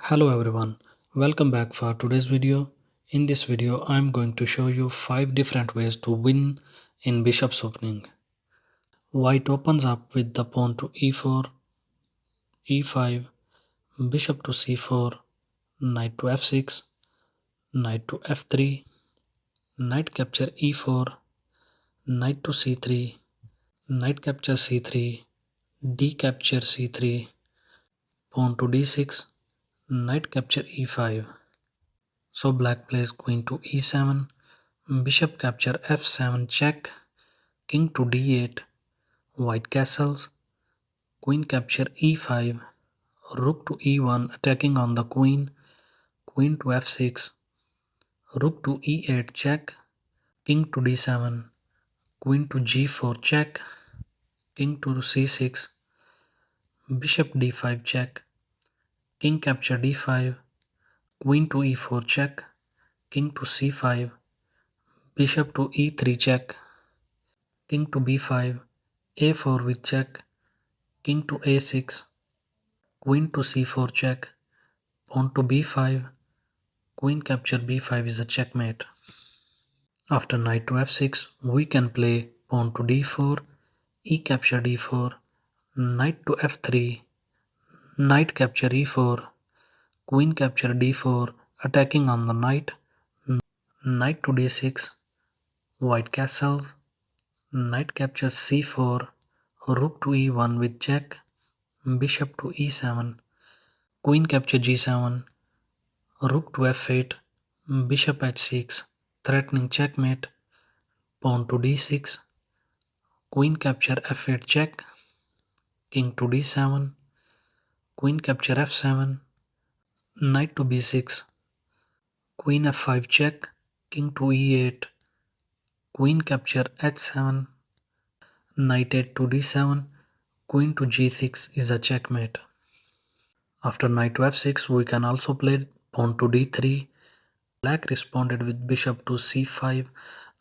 Hello everyone, welcome back for today's video. In this video, I am going to show you 5 different ways to win in bishop's opening. White opens up with the pawn to e4, e5, bishop to c4, knight to f6, knight to f3, knight capture e4, knight to c3, knight capture c3, d capture c3, pawn to d6, knight capture e5. So black plays queen to e7, bishop capture f7 check, king to d8, white castles, queen capture e5, rook to e1 attacking on the queen, queen to f6, rook to e8 check, king to d7, queen to g4 check, king to c6, bishop d5 check, king capture d5, queen to e4 check, king to c5, bishop to e3 check, king to b5, a4 with check, king to a6, queen to c4 check, pawn to b5, queen capture b5 is a checkmate. After knight to f6, we can play pawn to d4, e capture d4, knight to f3, knight capture e4, queen capture d4, attacking on the knight, knight to d6, white castles, knight captures c4, rook to e1 with check, bishop to e7, queen capture g7, rook to f8, bishop h6, threatening checkmate, pawn to d6, queen capture f8 check, king to d7, queen capture f7, knight to b6, queen f5 check, king to e8, queen capture h7, knight 8 to d7, queen to g6 is a checkmate. After knight to f6, we can also play pawn to d3. Black responded with bishop to c5,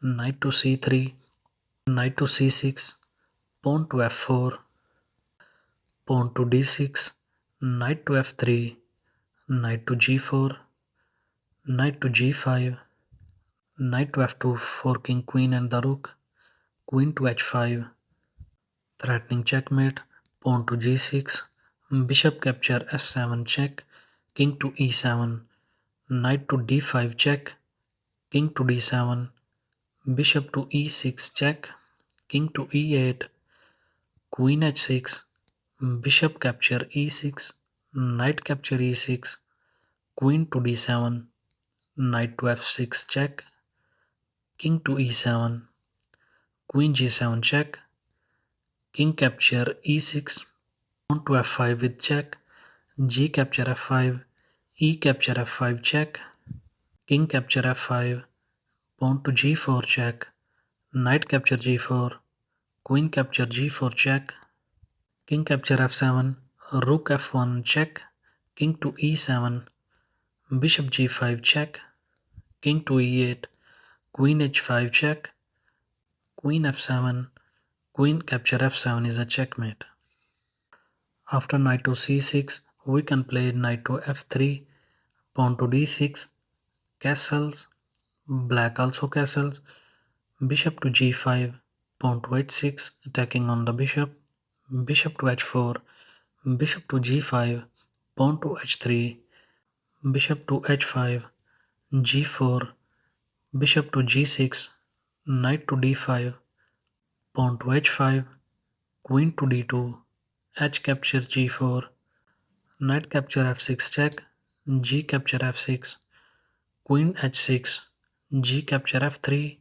knight to c3, knight to c6, pawn to f4, pawn to d6, knight to f3, knight to g4, knight to g5, knight to f2 forking queen and the rook, queen to h5, threatening checkmate, pawn to g6, bishop capture f7 check, king to e7, knight to d5 check, king to d7, bishop to e6 check, king to e8, queen h6, bishop capture e6, knight capture e6, queen to d7, knight to f6 check, king to e7, queen g7 check, king capture e6, pawn to f5 with check, g capture f5, e capture f5 check, king capture f5, pawn to g4 check, knight capture g4, queen capture g4 check, king capture f7, rook f1 check, king to e7, bishop g5 check, king to e8, queen h5 check, queen f7, queen capture f7 is a checkmate. After knight to c6, we can play knight to f3, pawn to d6, castles, black also castles, bishop to g5, pawn to h6, attacking on the bishop, bishop to h4, bishop to g5, pawn to h3, bishop to h5, g4, bishop to g6, knight to d5, pawn to h5, queen to d2, h capture g4, knight capture f6 check, g capture f6, queen h6, g capture f3,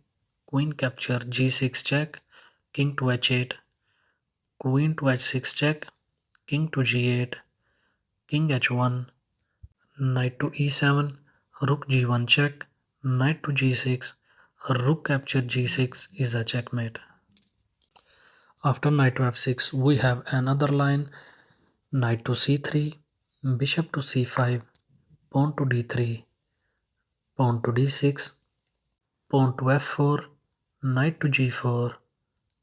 queen capture g6 check, king to h8, queen to h6 check, king to g8, king h1, knight to e7, rook g1 check, knight to g6, rook capture g6 is a checkmate. After knight to f6, we have another line, knight to c3, bishop to c5, pawn to d3, pawn to d6, pawn to f4, knight to g4,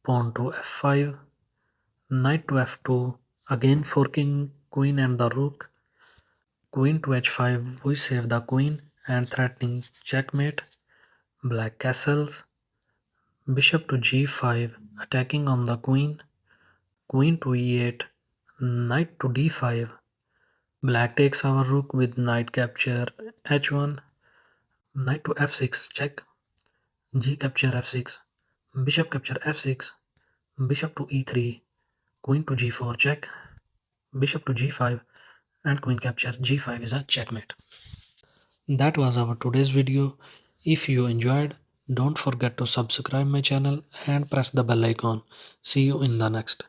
pawn to f5, knight to f2, again forking queen and the rook, Queen to h5, we save the queen and threatening checkmate. Black castles. Bishop to g5, attacking on the queen. Queen to e8, knight to d5. Black takes our rook with knight capture h1. Knight to f6, check. G capture f6. Bishop capture f6. Bishop to e3. Queen to g4, check. Bishop to g5 and queen capture g5 is a checkmate. That was our today's video. If you enjoyed, don't forget to subscribe my channel and press the bell icon. See you in the next.